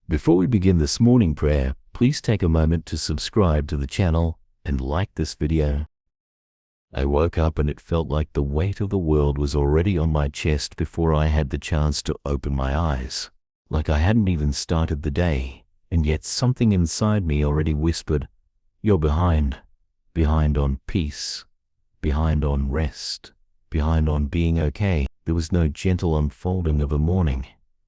Before we begin this morning prayer, please take a moment to subscribe to the channel and like this video. I woke up and it felt like the weight of the world was already on my chest before I had the chance to open my eyes. Like I hadn't even started the day, and yet something inside me already whispered, "You're behind. Behind on peace. Behind on rest. Behind on being okay." There was no gentle unfolding of a morning.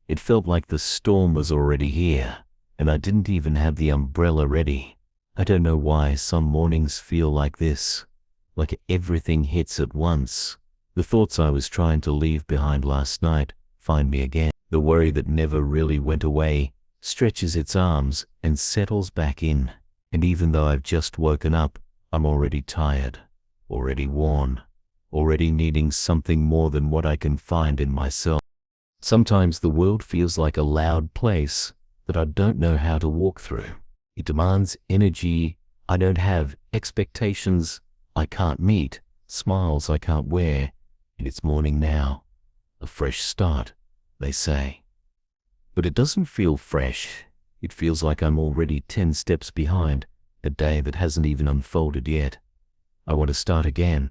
It felt like the storm was already here, and I didn't even have the umbrella ready. I don't know why some mornings feel like this, like everything hits at once. The thoughts I was trying to leave behind last night find me again. The worry that never really went away stretches its arms and settles back in. And even though I've just woken up, I'm already tired, already worn, already needing something more than what I can find in myself. Sometimes the world feels like a loud place that I don't know how to walk through. It demands energy I don't have, expectations I can't meet, smiles I can't wear, and it's morning now. A fresh start, they say. But it doesn't feel fresh. It feels like I'm already 10 steps behind, a day that hasn't even unfolded yet. I want to start again.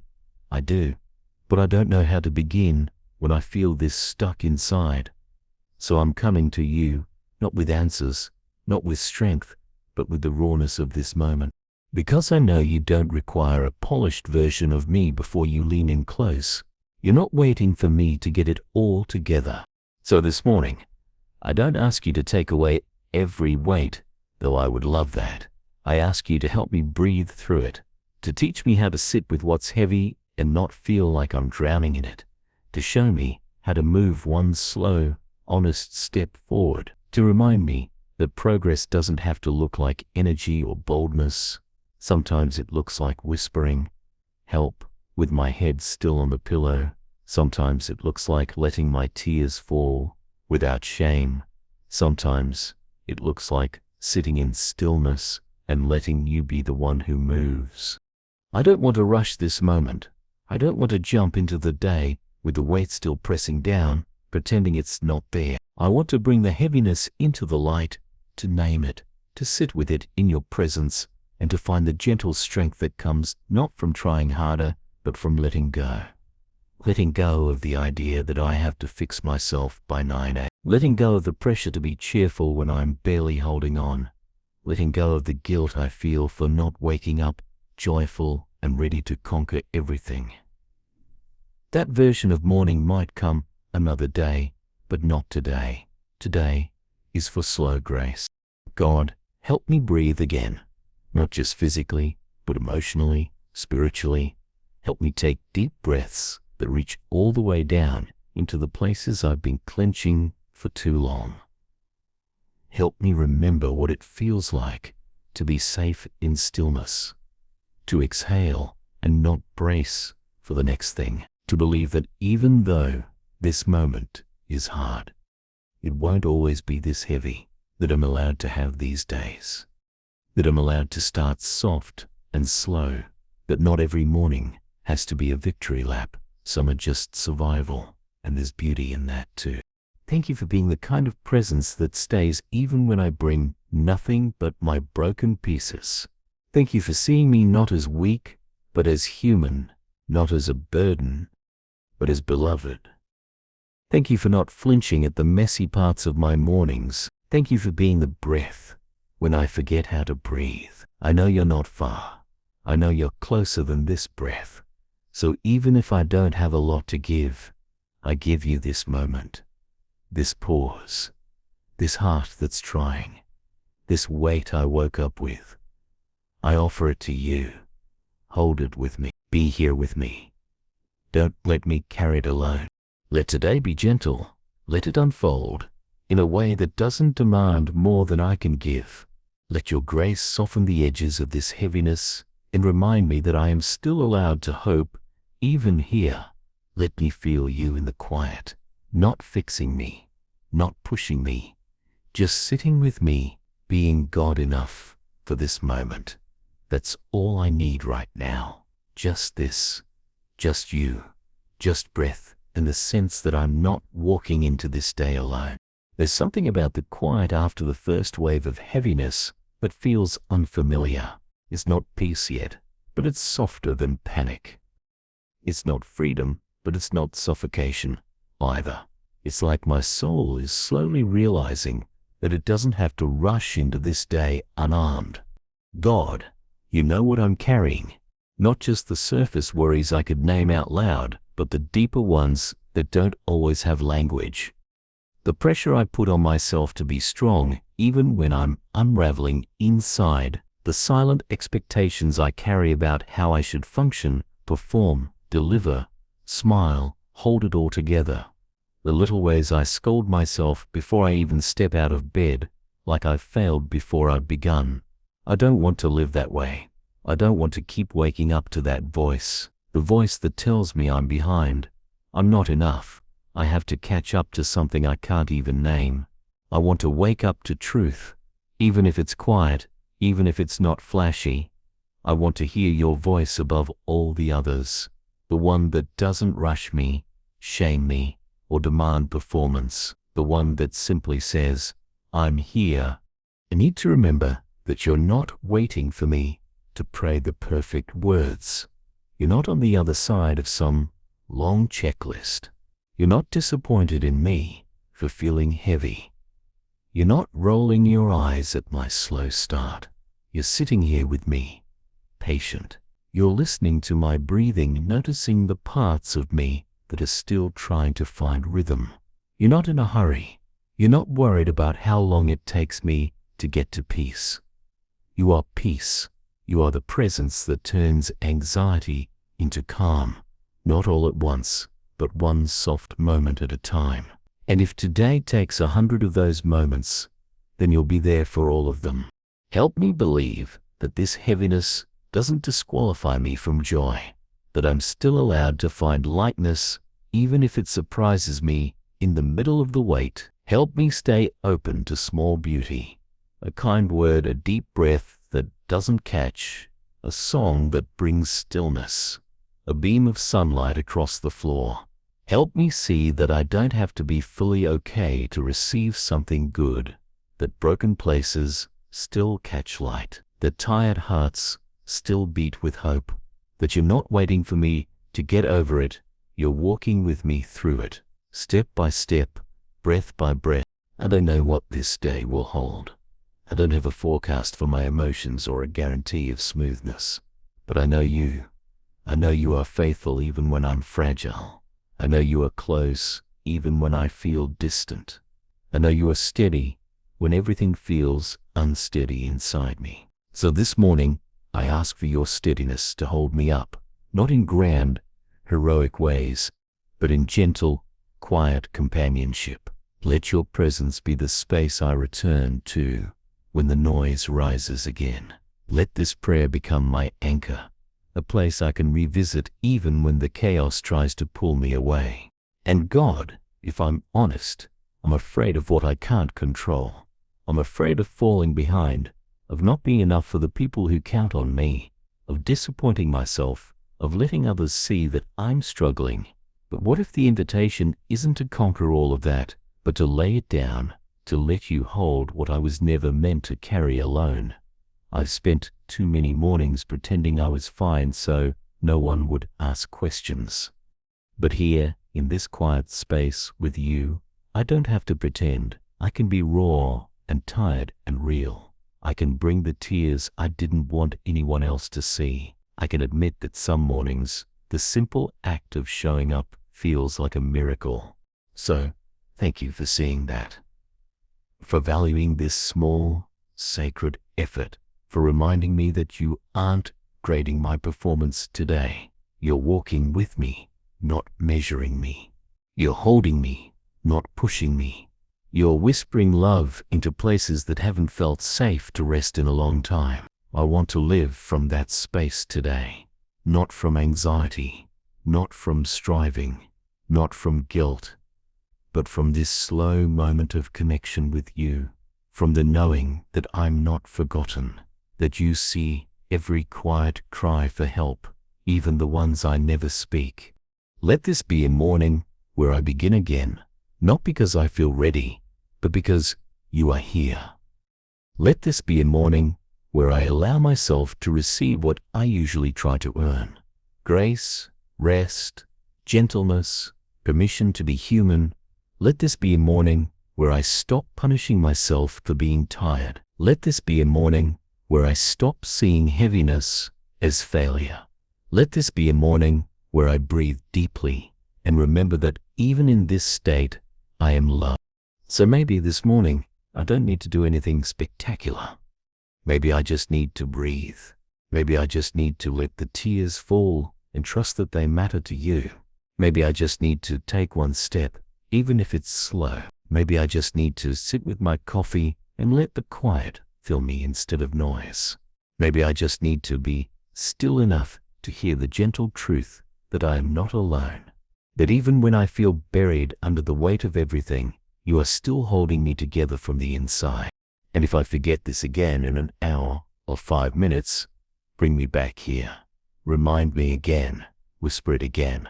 I do, but I don't know how to begin when I feel this stuck inside. So I'm coming to you, not with answers, not with strength, but with the rawness of this moment. Because I know you don't require a polished version of me before you lean in close. You're not waiting for me to get it all together. So this morning, I don't ask you to take away every weight, though I would love that. I ask you to help me breathe through it, to teach me how to sit with what's heavy and not feel like I'm drowning in it, to show me how to move one slow, honest step forward, to remind me that progress doesn't have to look like energy or boldness. Sometimes it looks like whispering, "Help," with my head still on the pillow. Sometimes it looks like letting my tears fall without shame. Sometimes it looks like sitting in stillness and letting you be the one who moves. I don't want to rush this moment. I don't want to jump into the day with the weight still pressing down, pretending it's not there. I want to bring the heaviness into the light, to name it, to sit with it in your presence, and to find the gentle strength that comes not from trying harder, but from letting go. Letting go of the idea that I have to fix myself by 9 a.m. Letting go of the pressure to be cheerful when I'm barely holding on. Letting go of the guilt I feel for not waking up joyful and ready to conquer everything. That version of morning might come another day, but not today. Today is for slow grace. God, help me breathe again, not just physically, but emotionally, spiritually. Help me take deep breaths that reach all the way down into the places I've been clenching for too long. Help me remember what it feels like to be safe in stillness, to exhale and not brace for the next thing, to believe that even though this moment is hard, it won't always be this heavy, that I'm allowed to have these days, that I'm allowed to start soft and slow, that not every morning has to be a victory lap. Some are just survival, and there's beauty in that too. Thank you for being the kind of presence that stays even when I bring nothing but my broken pieces. Thank you for seeing me not as weak, but as human, not as a burden, but as beloved. Thank you for not flinching at the messy parts of my mornings. Thank you for being the breath when I forget how to breathe. I know you're not far. I know you're closer than this breath. So even if I don't have a lot to give, I give you this moment, this pause, this heart that's trying, this weight I woke up with. I offer it to you. Hold it with me. Be here with me. Don't let me carry it alone. Let today be gentle. Let it unfold in a way that doesn't demand more than I can give. Let your grace soften the edges of this heaviness and remind me that I am still allowed to hope, even here. Let me feel you in the quiet, not fixing me, not pushing me, just sitting with me, being God enough for this moment. That's all I need right now. Just this, just you, just breath, and the sense that I'm not walking into this day alone. There's something about the quiet after the first wave of heaviness that feels unfamiliar. It's not peace yet, but it's softer than panic. It's not freedom, but it's not suffocation either. It's like my soul is slowly realizing that it doesn't have to rush into this day unarmed. God, you know what I'm carrying. Not just the surface worries I could name out loud, but the deeper ones that don't always have language. The pressure I put on myself to be strong, even when I'm unraveling inside. The silent expectations I carry about how I should function, perform, deliver, smile, hold it all together. The little ways I scold myself before I even step out of bed, like I've failed before I've begun. I don't want to live that way. I don't want to keep waking up to that voice, the voice that tells me I'm behind. I'm not enough. I have to catch up to something I can't even name. I want to wake up to truth, even if it's quiet, even if it's not flashy. I want to hear your voice above all the others, the one that doesn't rush me, shame me, or demand performance, the one that simply says, I'm here. I need to remember that you're not waiting for me to pray the perfect words. You're not on the other side of some long checklist. You're not disappointed in me for feeling heavy. You're not rolling your eyes at my slow start. You're sitting here with me, patient. You're listening to my breathing, noticing the parts of me that are still trying to find rhythm. You're not in a hurry. You're not worried about how long it takes me to get to peace. You are peace. You are the presence that turns anxiety into calm, not all at once, but one soft moment at a time. And if today takes 100 of those moments, then you'll be there for all of them. Help me believe that this heaviness doesn't disqualify me from joy, that I'm still allowed to find lightness even if it surprises me in the middle of the weight. Help me stay open to small beauty, a kind word, a deep breath that doesn't catch, a song that brings stillness, a beam of sunlight across the floor. Help me see that I don't have to be fully okay to receive something good, that broken places still catch light, that tired hearts still beat with hope, that you're not waiting for me to get over it, you're walking with me through it, step by step, breath by breath. I don't know what this day will hold. I don't have a forecast for my emotions or a guarantee of smoothness. But I know you. I know you are faithful even when I'm fragile. I know you are close even when I feel distant. I know you are steady when everything feels unsteady inside me. So this morning, I ask for your steadiness to hold me up, not in grand, heroic ways, but in gentle, quiet companionship. Let your presence be the space I return to when the noise rises again. Let this prayer become my anchor, a place I can revisit even when the chaos tries to pull me away. And God, if I'm honest, I'm afraid of what I can't control. I'm afraid of falling behind, of not being enough for the people who count on me, of disappointing myself, of letting others see that I'm struggling. But what if the invitation isn't to conquer all of that, but to lay it down, to let you hold what I was never meant to carry alone? I've spent too many mornings pretending I was fine so no one would ask questions. But here, in this quiet space with you, I don't have to pretend. I can be raw and tired and real. I can bring the tears I didn't want anyone else to see. I can admit that some mornings, the simple act of showing up feels like a miracle. So, thank you for seeing that, for valuing this small, sacred effort, for reminding me that you aren't grading my performance today. You're walking with me, not measuring me. You're holding me, not pushing me. You're whispering love into places that haven't felt safe to rest in a long time. I want to live from that space today, not from anxiety, not from striving, not from guilt, but from this slow moment of connection with you, from the knowing that I'm not forgotten, that you see every quiet cry for help, even the ones I never speak. Let this be a morning where I begin again, not because I feel ready, but because you are here. Let this be a morning where I allow myself to receive what I usually try to earn: grace, rest, gentleness, permission to be human. Let this be a morning where I stop punishing myself for being tired. Let this be a morning where I stop seeing heaviness as failure. Let this be a morning where I breathe deeply and remember that even in this state, I am loved. So maybe this morning, I don't need to do anything spectacular. Maybe I just need to breathe. Maybe I just need to let the tears fall and trust that they matter to you. Maybe I just need to take one step, even if it's slow. Maybe I just need to sit with my coffee and let the quiet fill me instead of noise. Maybe I just need to be still enough to hear the gentle truth that I am not alone. That even when I feel buried under the weight of everything, you are still holding me together from the inside. And if I forget this again in an hour or 5 minutes, bring me back here. Remind me again. Whisper it again.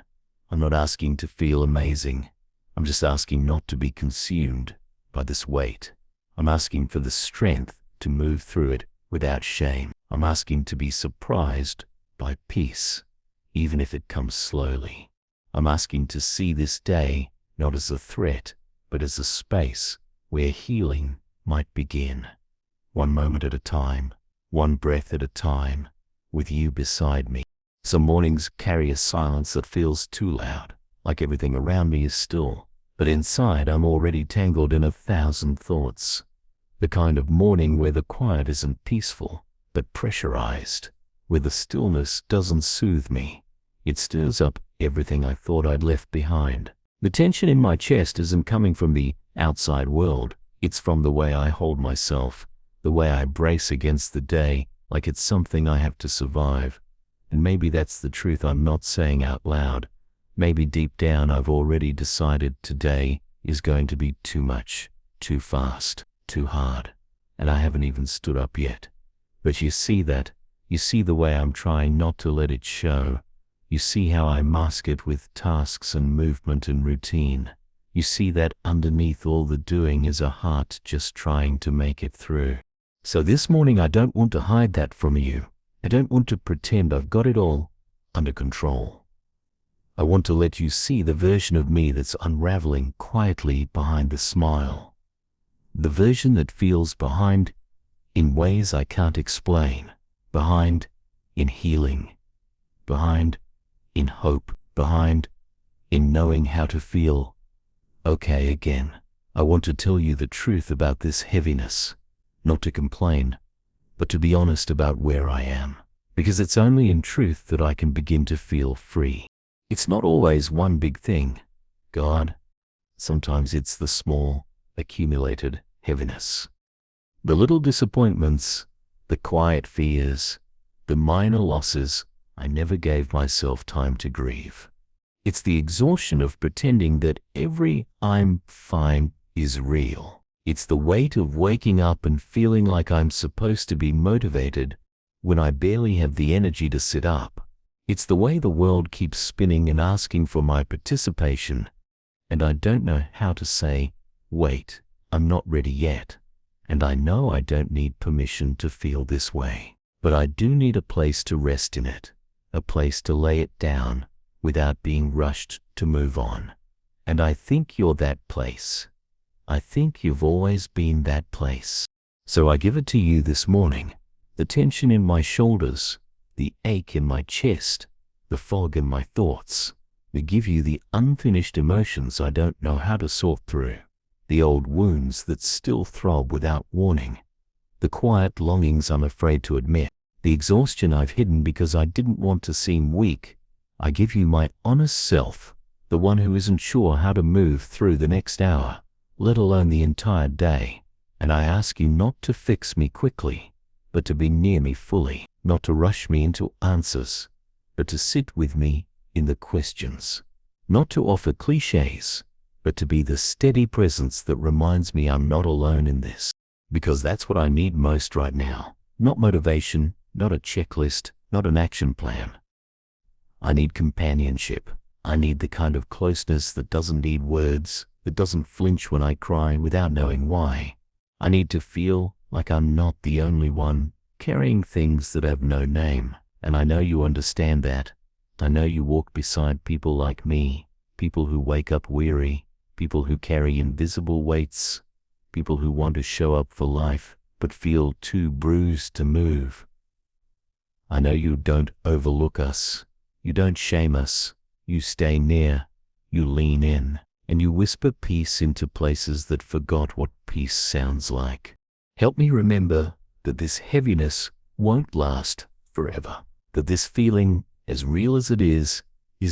I'm not asking to feel amazing. I'm just asking not to be consumed by this weight. I'm asking for the strength to move through it without shame. I'm asking to be surprised by peace, even if it comes slowly. I'm asking to see this day not as a threat, but as a space where healing might begin. One moment at a time, one breath at a time, with you beside me. Some mornings carry a silence that feels too loud, like everything around me is still, but inside I'm already tangled in 1,000 thoughts. The kind of morning where the quiet isn't peaceful, but pressurized, where the stillness doesn't soothe me. It stirs up everything I thought I'd left behind. The tension in my chest isn't coming from the outside world. It's from the way I hold myself, the way I brace against the day like it's something I have to survive. And maybe that's the truth I'm not saying out loud. Maybe deep down I've already decided today is going to be too much, too fast, too hard, and I haven't even stood up yet. But you see that? You see the way I'm trying not to let it show. You see how I mask it with tasks and movement and routine. You see that underneath all the doing is a heart just trying to make it through. So this morning I don't want to hide that from you. I don't want to pretend I've got it all under control. I want to let you see the version of me that's unraveling quietly behind the smile. The version that feels behind in ways I can't explain. Behind in healing. Behind in hope. Behind in knowing how to feel okay again. I want to tell you the truth about this heaviness. Not to complain, but to be honest about where I am. Because it's only in truth that I can begin to feel free. It's not always one big thing, God. Sometimes it's the small, accumulated heaviness. The little disappointments, the quiet fears, the minor losses I never gave myself time to grieve. It's the exhaustion of pretending that every I'm fine is real. It's the weight of waking up and feeling like I'm supposed to be motivated when I barely have the energy to sit up. It's the way the world keeps spinning and asking for my participation, and I don't know how to say, wait, I'm not ready yet. And I know I don't need permission to feel this way, but I do need a place to rest in it, a place to lay it down without being rushed to move on. And I think you're that place. I think you've always been that place. So I give it to you this morning. The tension in my shoulders, the ache in my chest, the fog in my thoughts. I give you the unfinished emotions I don't know how to sort through. The old wounds that still throb without warning. The quiet longings I'm afraid to admit. The exhaustion I've hidden because I didn't want to seem weak. I give you my honest self, the one who isn't sure how to move through the next hour, let alone the entire day. And I ask you not to fix me quickly, but to be near me fully, not to rush me into answers, but to sit with me in the questions. Not to offer cliches, but to be the steady presence that reminds me I'm not alone in this. Because that's what I need most right now. Not motivation, not a checklist, not an action plan. I need companionship. I need the kind of closeness that doesn't need words, that doesn't flinch when I cry without knowing why. I need to feel like I'm not the only one carrying things that have no name. And I know you understand that. I know you walk beside people like me, people who wake up weary, people who carry invisible weights, people who want to show up for life but feel too bruised to move. I know you don't overlook us, you don't shame us, you stay near, you lean in, and you whisper peace into places that forgot what peace sounds like. Help me remember that this heaviness won't last forever, that this feeling, as real as it is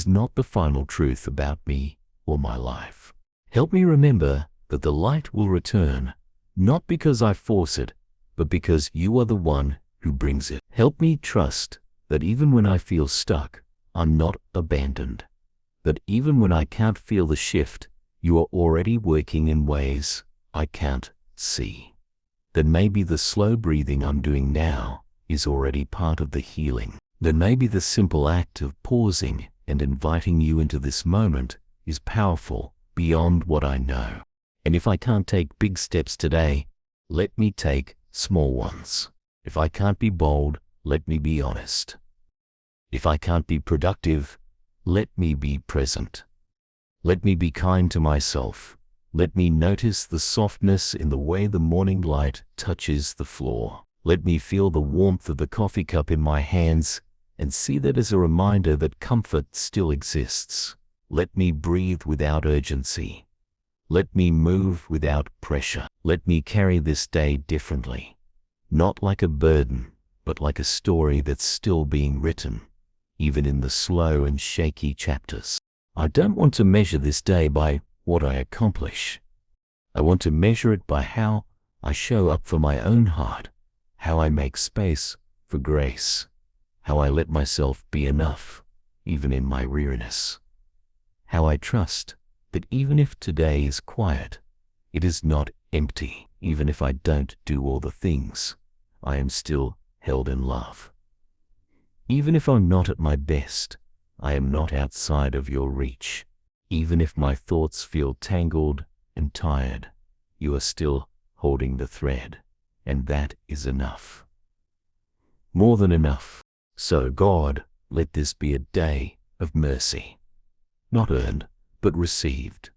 not the final truth about me or my life. Help me remember that the light will return, not because I force it, but because you are the one who brings it. Help me trust that even when I feel stuck, I'm not abandoned. That even when I can't feel the shift, you are already working in ways I can't see. That maybe the slow breathing I'm doing now is already part of the healing. That maybe the simple act of pausing and inviting you into this moment is powerful beyond what I know. And if I can't take big steps today, let me take small ones. If I can't be bold, let me be honest. If I can't be productive, let me be present. Let me be kind to myself. Let me notice the softness in the way the morning light touches the floor. Let me feel the warmth of the coffee cup in my hands and see that as a reminder that comfort still exists. Let me breathe without urgency. Let me move without pressure. Let me carry this day differently. Not like a burden, but like a story that's still being written, even in the slow and shaky chapters. I don't want to measure this day by what I accomplish. I want to measure it by how I show up for my own heart, how I make space for grace, how I let myself be enough, even in my weariness, how I trust that even if today is quiet, it is not empty. Even if I don't do all the things, I am still held in love. Even if I'm not at my best, I am not outside of your reach. Even if my thoughts feel tangled and tired, you are still holding the thread, and that is enough. More than enough. So God, let this be a day of mercy, not earned, but received.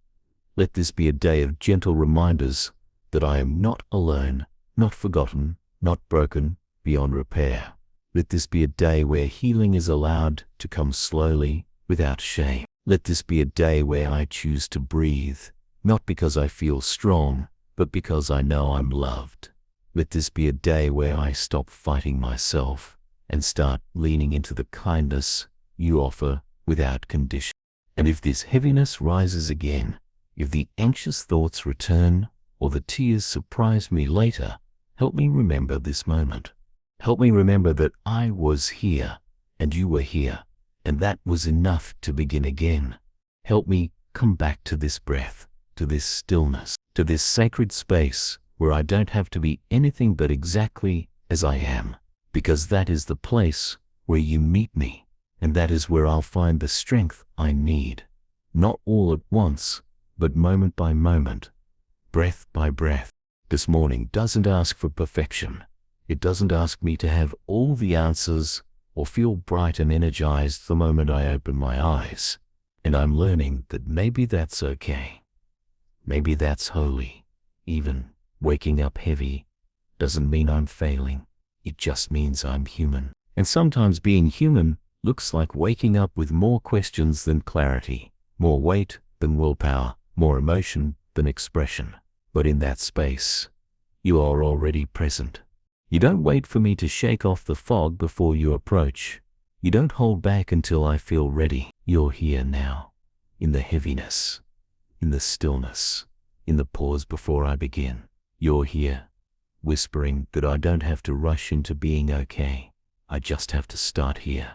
Let this be a day of gentle reminders that I am not alone, not forgotten, not broken, beyond repair. Let this be a day where healing is allowed to come slowly, without shame. Let this be a day where I choose to breathe, not because I feel strong, but because I know I'm loved. Let this be a day where I stop fighting myself and start leaning into the kindness you offer without condition. And if this heaviness rises again, if the anxious thoughts return, or the tears surprise me later, help me remember this moment. Help me remember that I was here, and you were here, and that was enough to begin again. Help me come back to this breath, to this stillness, to this sacred space where I don't have to be anything but exactly as I am, because that is the place where you meet me. And that is where I'll find the strength I need, not all at once, but moment by moment, breath by breath. This morning doesn't ask for perfection. It doesn't ask me to have all the answers or feel bright and energized the moment I open my eyes. And I'm learning that maybe that's okay. Maybe that's holy. Even waking up heavy doesn't mean I'm failing. It just means I'm human. And sometimes being human looks like waking up with more questions than clarity, more weight than willpower, more emotion than expression. But in that space, you are already present. You don't wait for me to shake off the fog before you approach. You don't hold back until I feel ready. You're here now, in the heaviness, in the stillness, in the pause before I begin. You're here, whispering that I don't have to rush into being okay. I just have to start here,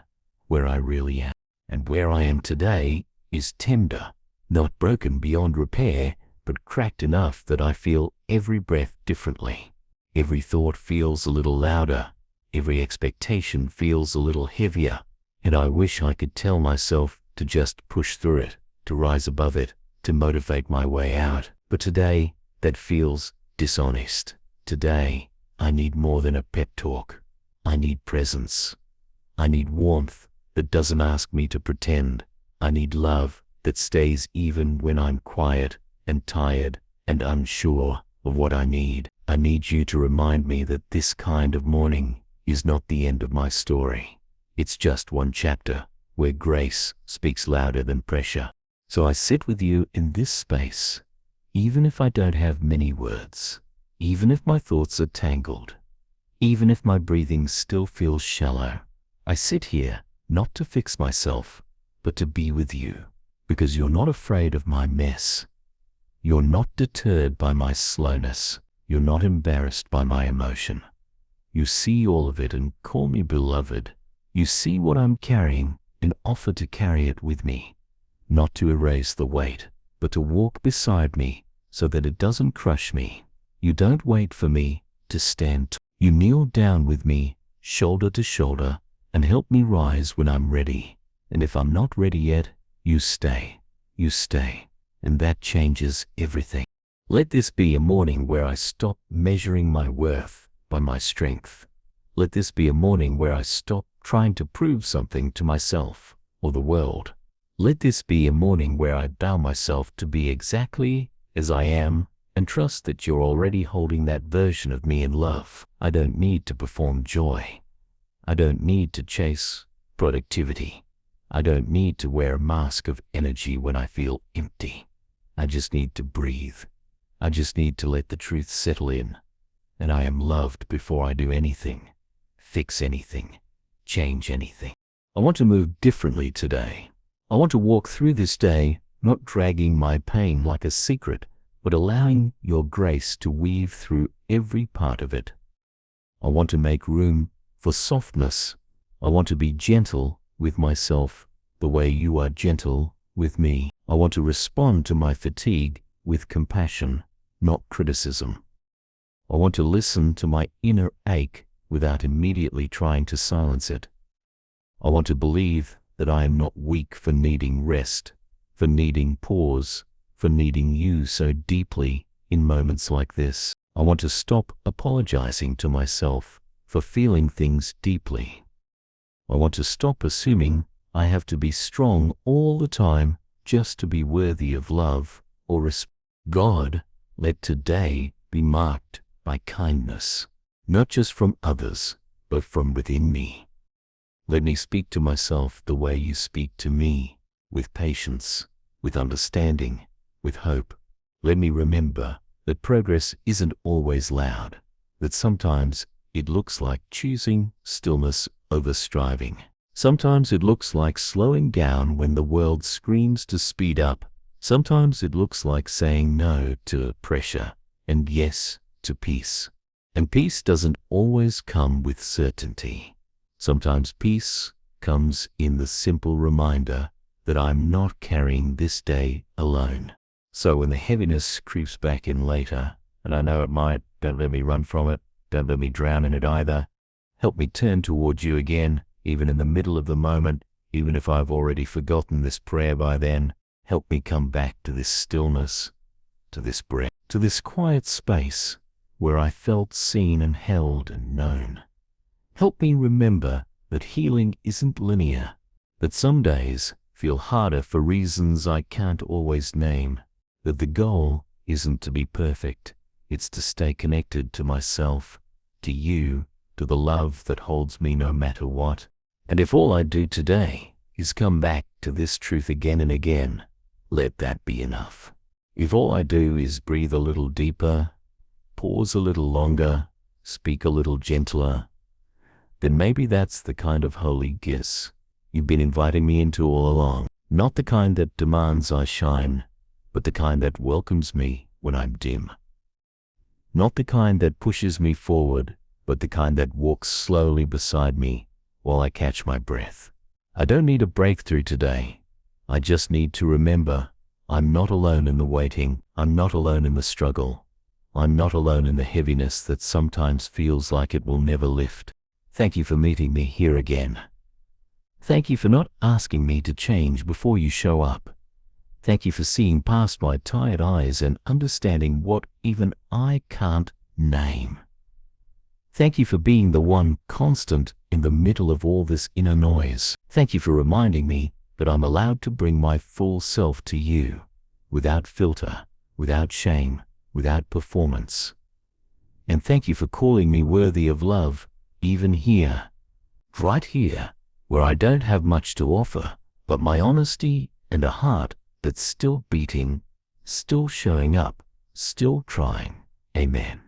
where I really am. And where I am today is tender, not broken beyond repair, but cracked enough that I feel every breath differently. Every thought feels a little louder. Every expectation feels a little heavier. And I wish I could tell myself to just push through it, to rise above it, to motivate my way out. But today, that feels dishonest. Today, I need more than a pep talk. I need presence. I need warmth that doesn't ask me to pretend. I need love that stays even when I'm quiet and tired and unsure of what I need. I need you to remind me that this kind of morning is not the end of my story. It's just one chapter where grace speaks louder than pressure. So I sit with you in this space, even if I don't have many words, even if my thoughts are tangled, even if my breathing still feels shallow. I sit here not to fix myself, but to be with you, because you're not afraid of my mess. You're not deterred by my slowness. You're not embarrassed by my emotion. You see all of it and call me beloved. You see what I'm carrying and offer to carry it with me, not to erase the weight, but to walk beside me so that it doesn't crush me. You don't wait for me to stand. You kneel down with me, shoulder to shoulder, and help me rise when I'm ready. And if I'm not ready yet, you stay. You stay. And that changes everything. Let this be a morning where I stop measuring my worth by my strength. Let this be a morning where I stop trying to prove something to myself or the world. Let this be a morning where I allow myself to be exactly as I am and trust that you're already holding that version of me in love. I don't need to perform joy. I don't need to chase productivity. I don't need to wear a mask of energy when I feel empty. I just need to breathe. I just need to let the truth settle in. And I am loved before I do anything, fix anything, change anything. I want to move differently today. I want to walk through this day, not dragging my pain like a secret, but allowing your grace to weave through every part of it. I want to make room for softness. I want to be gentle with myself the way you are gentle with me. I want to respond to my fatigue with compassion, not criticism. I want to listen to my inner ache without immediately trying to silence it. I want to believe that I am not weak for needing rest, for needing pause, for needing you so deeply in moments like this. I want to stop apologizing to myself for feeling things deeply. I want to stop assuming I have to be strong all the time just to be worthy of love or respect. God, let today be marked by kindness, not just from others, but from within me. Let me speak to myself the way you speak to me, with patience, with understanding, with hope. Let me remember that progress isn't always loud, that sometimes it looks like choosing stillness over striving. Sometimes it looks like slowing down when the world screams to speed up. Sometimes it looks like saying no to pressure and yes to peace. And peace doesn't always come with certainty. Sometimes peace comes in the simple reminder that I'm not carrying this day alone. So when the heaviness creeps back in later, and I know it might, don't let me run from it, don't let me drown in it either. Help me turn towards you again, even in the middle of the moment, even if I've already forgotten this prayer by then. Help me come back to this stillness, to this breath, to this quiet space where I felt seen and held and known. Help me remember that healing isn't linear, that some days feel harder for reasons I can't always name, that the goal isn't to be perfect, it's to stay connected to myself, to you, to the love that holds me no matter what. And if all I do today is come back to this truth again and again, let that be enough. If all I do is breathe a little deeper, pause a little longer, speak a little gentler, then maybe that's the kind of holy kiss you've been inviting me into all along. Not the kind that demands I shine, but the kind that welcomes me when I'm dim. Not the kind that pushes me forward, but the kind that walks slowly beside me while I catch my breath. I don't need a breakthrough today. I just need to remember I'm not alone in the waiting. I'm not alone in the struggle. I'm not alone in the heaviness that sometimes feels like it will never lift. Thank you for meeting me here again. Thank you for not asking me to change before you show up. Thank you for seeing past my tired eyes and understanding what even I can't name. Thank you for being the one constant in the middle of all this inner noise. Thank you for reminding me that I'm allowed to bring my full self to you, without filter, without shame, without performance. And thank you for calling me worthy of love, even here, right here, where I don't have much to offer, but my honesty and a heart that's still beating, still showing up, still trying. Amen.